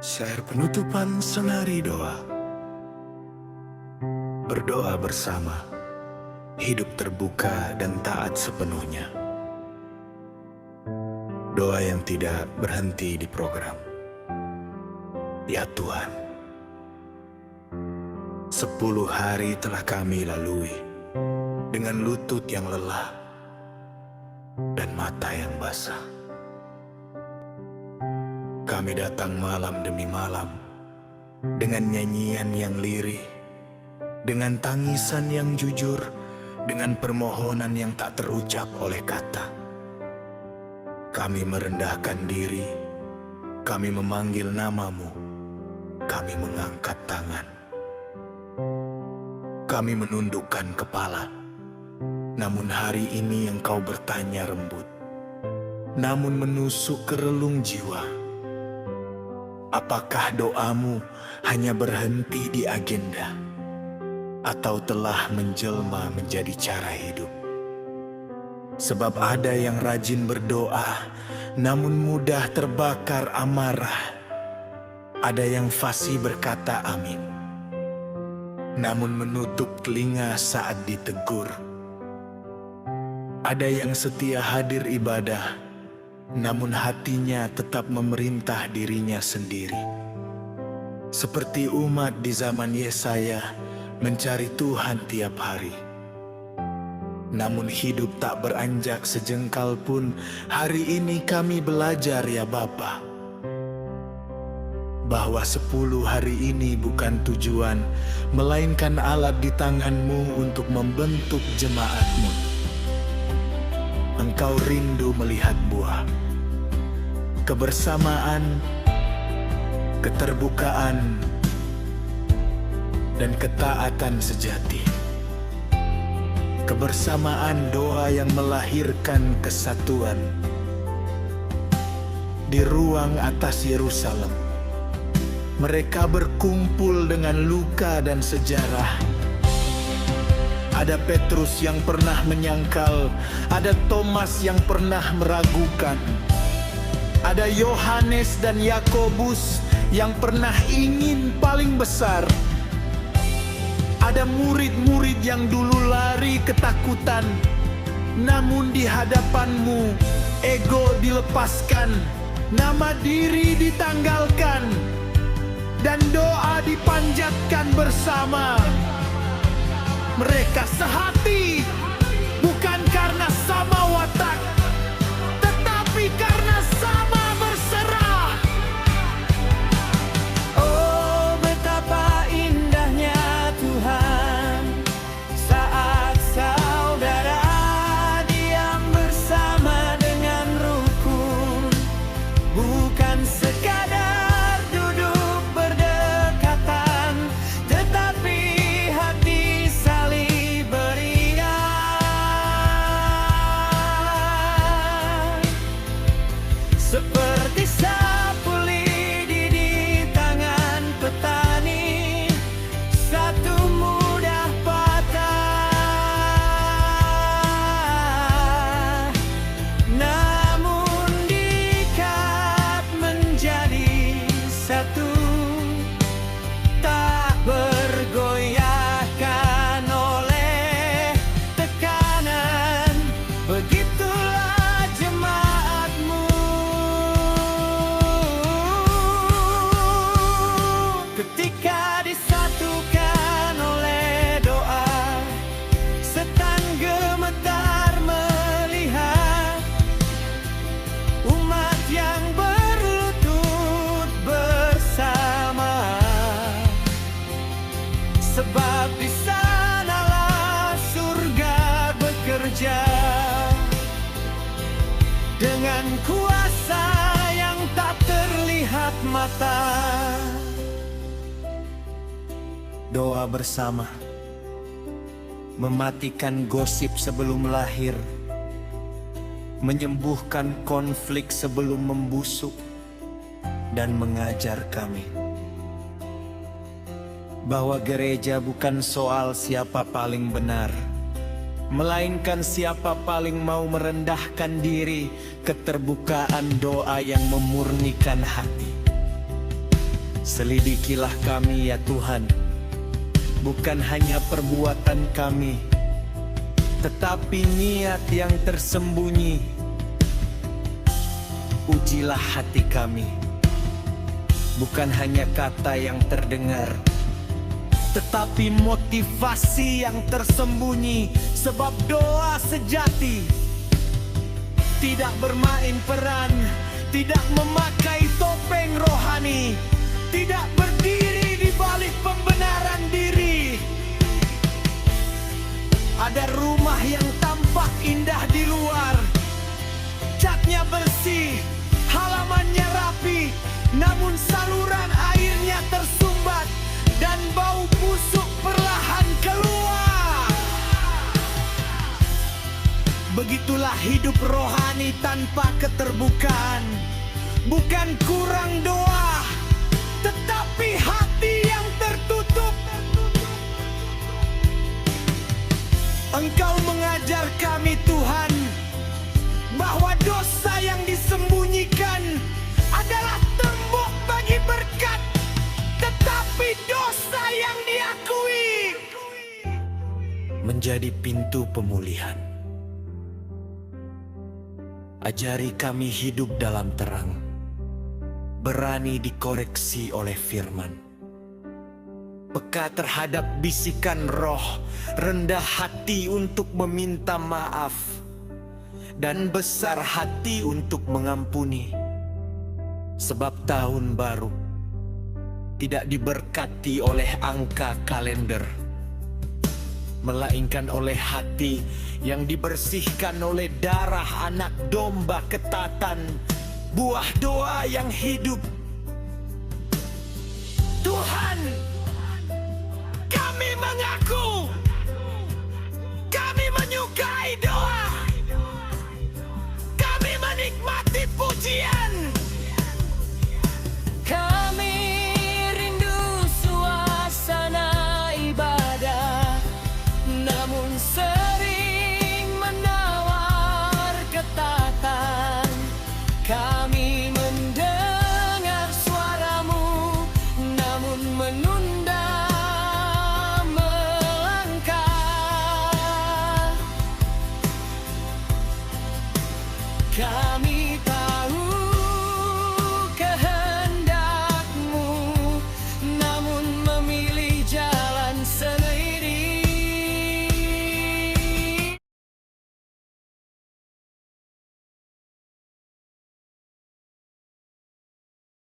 Syair penutupan senari doa. Berdoa bersama, hidup terbuka dan taat sepenuhnya. Doa yang tidak berhenti di program. Ya Tuhan, 10 hari telah kami lalui dengan lutut yang lelah dan mata yang basah. Kami datang malam demi malam dengan nyanyian yang lirih, dengan tangisan yang jujur, dengan permohonan yang tak terucap oleh kata. Kami merendahkan diri, kami memanggil namamu, kami mengangkat tangan. Kami menundukkan kepala, namun hari ini Engkau bertanya rembut, namun menusuk ke relung jiwa. Apakah doamu hanya berhenti di agenda, atau telah menjelma menjadi cara hidup? Sebab ada yang rajin berdoa, namun mudah terbakar amarah. Ada yang fasih berkata amin, namun menutup telinga saat ditegur. Ada yang setia hadir ibadah, namun hatinya tetap memerintah dirinya sendiri. Seperti umat di zaman Yesaya mencari Tuhan tiap hari, namun hidup tak beranjak sejengkal pun. Hari ini kami belajar ya Bapa, bahwa 10 hari ini bukan tujuan, melainkan alat di tanganmu untuk membentuk jemaatmu. Engkau rindu melihat buah, kebersamaan, keterbukaan, dan ketaatan sejati. Kebersamaan doa yang melahirkan kesatuan. Di ruang atas Yerusalem, mereka berkumpul dengan luka dan sejarah. Ada Petrus yang pernah menyangkal, ada Thomas yang pernah meragukan, ada Yohanes dan Yakobus yang pernah ingin paling besar. Ada murid-murid yang dulu lari ketakutan, namun di hadapanmu ego dilepaskan, nama diri ditanggalkan, dan doa dipanjatkan bersama. Mereka sehati, bukan karena sama watak, tetapi karena sama berserah. Oh, betapa indahnya Tuhan saat saudara diam bersama dengan rukun, bukan sekadar duduk berdekatan, tetapi hati saling beriak. Seperti sapu lidi di tangan petani, satu mudah patah, namun diikat menjadi satu, tak bergoyahkan oleh tekanan. Begitulah jemaatmu. Ketika disatukan oleh doa, setan gemetar melihat umat yang berlutut bersama. Sebab di sanalah surga bekerja dengan kuasa yang tak terlihat mata. Doa bersama, mematikan gosip sebelum lahir, menyembuhkan konflik sebelum membusuk, dan mengajar kami bahwa gereja bukan soal siapa paling benar, melainkan siapa paling mau merendahkan diri, keterbukaan doa yang memurnikan hati. Selidikilah kami ya Tuhan, bukan hanya perbuatan kami, tetapi niat yang tersembunyi. Ujilah hati kami, bukan hanya kata yang terdengar, tetapi motivasi yang tersembunyi. Sebab doa sejati tidak bermain peran, tidak memakai topeng rohani, tidak berdiri di balik pembenaran diri. Ada rumah yang tampak indah di luar, catnya bersih, halamannya rapi, namun saluran airnya tersumbat dan bau busuk perlahan keluar. Begitulah hidup rohani tanpa keterbukaan, bukan kurang doa, tetapi hati yang tertutup. Engkau mengajar kami Tuhan, bahwa dosa yang disembunyikan adalah tembok bagi berkat, tetapi dosa yang diakui menjadi pintu pemulihan. Ajari kami hidup dalam terang, berani dikoreksi oleh firman, peka terhadap bisikan roh, rendah hati untuk meminta maaf, dan besar hati untuk mengampuni. Sebab tahun baru tidak diberkati oleh angka kalender, melainkan oleh hati yang dibersihkan oleh darah anak domba ketatan, buah doa yang hidup. Tuhan, kami mengaku, kami menyukai doa, kami menikmati pujian. Kami rindu suasana ibadah, namun sering menawar ketatan. Kami mendengar suaramu, namun menunda melangkah.